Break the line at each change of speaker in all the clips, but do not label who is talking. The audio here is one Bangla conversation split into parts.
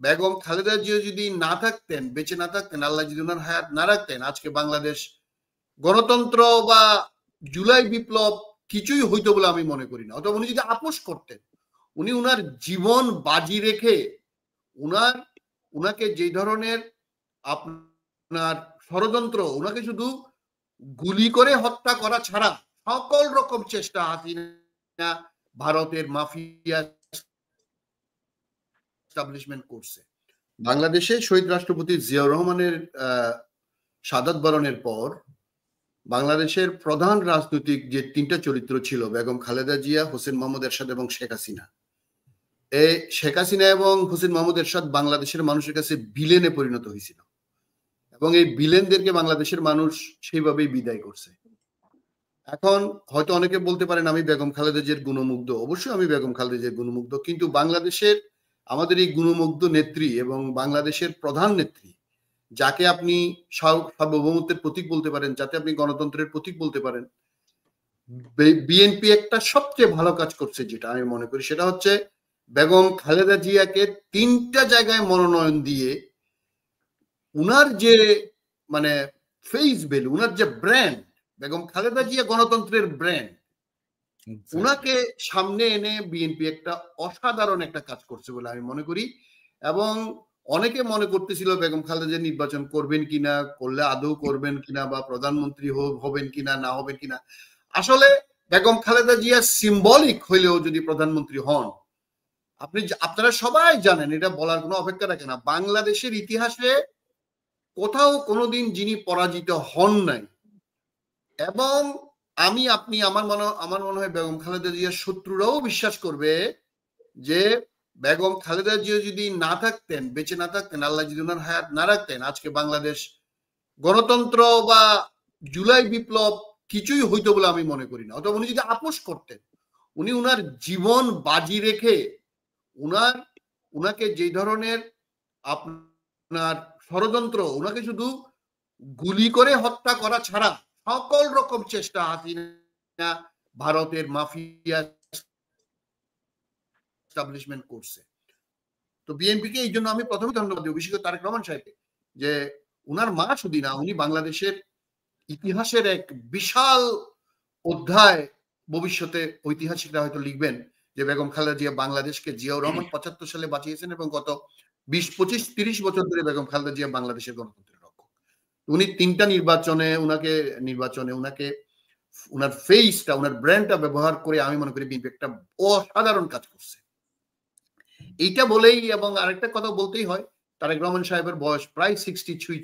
বেগম খালেদা জিয়া যদি না থাকতেন, বেঁচে না থাকতেন, আল্লাহ যদি ওনার হায়াত না রাখতেন, আজকে বাংলাদেশ গণতন্ত্র বা জুলাই বিপ্লব কিছুই হইতো বলে আমি মনে করি না। অথবা উনি যদি আপোষ করতেন, উনি উনার জীবন বাজি রেখে উনাকে যে ধরনের আপনার ষড়যন্ত্র, উনাকে শুধু গুলি করে হত্যা করা ছাড়া সকল রকম চেষ্টা হাসিনা ভারতের মাফিয়া এস্টাবলিশমেন্ট করছে। বাংলাদেশে শহীদ রাষ্ট্রপতি জিয়াউর রহমানের শাহাদাত বরণের পর বাংলাদেশের প্রধান রাজনৈতিক যে তিনটা চরিত্র ছিল, বেগম খালেদা জিয়া, হোসেন মোহাম্মদ এরশাদ এবং শেখ হাসিনা, এই শেখ হাসিনা এবং হোসেন মোহাম্মদ এরশাদ বাংলাদেশের মানুষের কাছে ভিলেনে পরিণত হয়েছিল এবং এই ভিলেনদেরকে বাংলাদেশের মানুষ সেইভাবেই বিদায় করছে। এখন হয়তো অনেকে বলতে পারেন আমি বেগম খালেদা জিয়ার গুণমুগ্ধ। অবশ্যই আমি বেগম খালেদা জিয়ার গুণমুগ্ধ, কিন্তু বাংলাদেশের আমাদের এই গুণমুগ্ধ নেত্রী এবং বাংলাদেশের প্রধান নেত্রী, যাকে আপনি সার্বভৌমত্বের প্রতীক বলতে পারেন, যাতে আপনি গণতন্ত্রের প্রতীক বলতে পারেন, বিএনপি একটা সবচেয়ে ভালো কাজ করছে যেটা আমি মনে করি, সেটা হচ্ছে বেগম খালেদা জিয়াকে তিনটা জায়গায় মনোনয়ন দিয়ে উনার যে মানে ফেস ভ্যালু, উনার যে ব্র্যান্ড, বেগম খালেদা জিয়া গণতন্ত্রের ব্র্যান্ড, উনাকে সামনে এনে বিএনপি একটা অসাধারণ একটা কাজ করছে বলে আমি মনে করি। এবং অনেকে মনে করতেছিল বেগম খালেদা জিয়া নির্বাচন করবেন কিনা, করলে আদৌ করবেন কিনা, বা প্রধানমন্ত্রী হবেন কিনা না হবেন কিনা। আসলে বেগম খালেদা জিয়া সিম্বলিক হইলেও যদি প্রধানমন্ত্রী হন, আপনারা সবাই জানেন, এটা বলার কোনো অপেক্ষা রাখে না, বাংলাদেশের ইতিহাসে কোথাও কোনোদিন যিনি পরাজিত হন নাই। এবং আমার মনে হয় বেগম খালেদা জিয়ার শত্রুরাও বিশ্বাস করবে যে বেগম খালেদা জিয়া যদি না থাকতেন, বেঁচে না থাকতেন, আল্লাহ যদি ওনার হায়াত না রাখতেন, আজকে বাংলাদেশ গণতন্ত্র বা জুলাই বিপ্লব কিছুই হইতো বলে আমি মনে করি না। অথবা উনি যদি আপোষ করতেন, উনি উনার জীবন বাজি রেখে উনাকে যে ধরনের আপনার ষড়যন্ত্র, উনাকে শুধু গুলি করে হত্যা করা ছাড়া সকল রকম চেষ্টা হাসিনা ভারতের মাফিয়া এস্টাবলিশমেন্ট করছে। তো বিএনপিকে এই জন্য আমি প্রথমে ধন্যবাদ দিই, বিশেষ করে তারেক রহমান সাহেবকে, যে উনার মা শুধু না, উনি বাংলাদেশের ইতিহাসের এক বিশাল অধ্যায় ভবিষ্যতে ঐতিহাসিকরা হয়তো লিখবেন, যে বেগম খালেদা জিয়া বাংলাদেশকে, জিয়াউর রহমান ৭৫ সালে বাঁচিয়েছেন এবং গত ২০-২৫-৩০ বছর ধরে বেগম খালেদা জিয়া বাংলাদেশের গণতন্ত্রের রক্ষক। উনি তিনটা নির্বাচনে উনাকে উনার ফেসটা, উনার ব্র্যান্ডটা ব্যবহার করে আমি মনে করি বিএনপি একটা অসাধারণ কাজ করছে। এইটা বলেই, এবং আরেকটা কথা বলতেই হয়, তারেক রহমান সাহেবের বয়স প্রায় 60 ছুঁই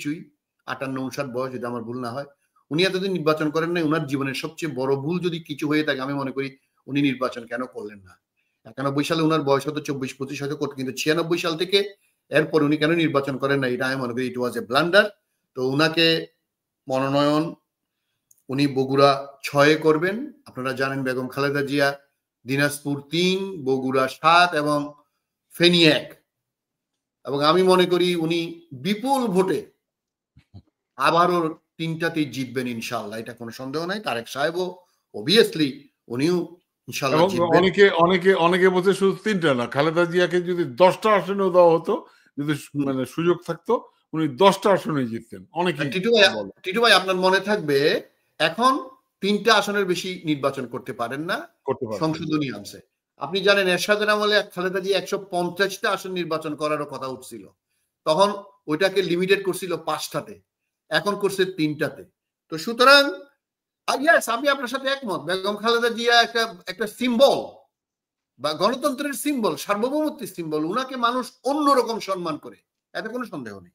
58-59 বয়স, যদি আমার ভুল না হয়। উনি এতদিন নির্বাচন করেন নাই। উনার জীবনের সবচেয়ে বড় ভুল যদি কিছু হয়ে থাকে, আমি মনে করি উনি নির্বাচন কেন করলেন না। 91 সালে উনার বয়স হতো 24-25 হয়তো করতো, কিন্তু 96 সাল থেকে এরপর উনি কেন নির্বাচন করেন না, এটা আমি মনে করি ইট ওয়াজ এ ব্লান্ডার। তো উনাকে মনোনয়ন উনি বগুড়া 6 করবেন। আপনারা জানেন বেগম খালেদা জিয়া দিনাজপুর 3, বগুড়া 7 এবং ফেনী 1। এবং আমি মনে করি উনি বিপুল ভোটে আবারও 3টাতেই জিতবেন ইনশাআল্লাহ, এটা কোনো সন্দেহ নাই। তারেক সাহেবও অবভিয়াসলি উনিও ইনশাআল্লাহ জিতবেন।
অনেকে বলছে শুধু 3টা না, খালেদা জিয়াকে যদি 10টা আসনেও দেওয়া হতো, যদি মানে সুযোগ থাকতো, উনি 10টা আসনে জিততেন। অনেকে
টিটু ভাই, আপনার মনে থাকবে এখন 3টা আসনের বেশি নির্বাচন করতে পারেন না, সংশোধনী আনছে। আপনি জানেন এরশাদের আমলে খালেদা জিয়া 150টা আসন নির্বাচন করারও কথা উঠছিল, তখন ওইটাকে লিমিটেড করছিল 5টাতে, এখন করছে 3টাতে। তো সুতরাং আমি আপনার সাথে একমত, বেগম খালেদা জিয়া একটা সিম্বল, বা গণতন্ত্রের সিম্বল, সার্বভৌমত্বের সিম্বল। উনাকে মানুষ অন্যরকম সম্মান করে, এতে কোনো সন্দেহ নেই।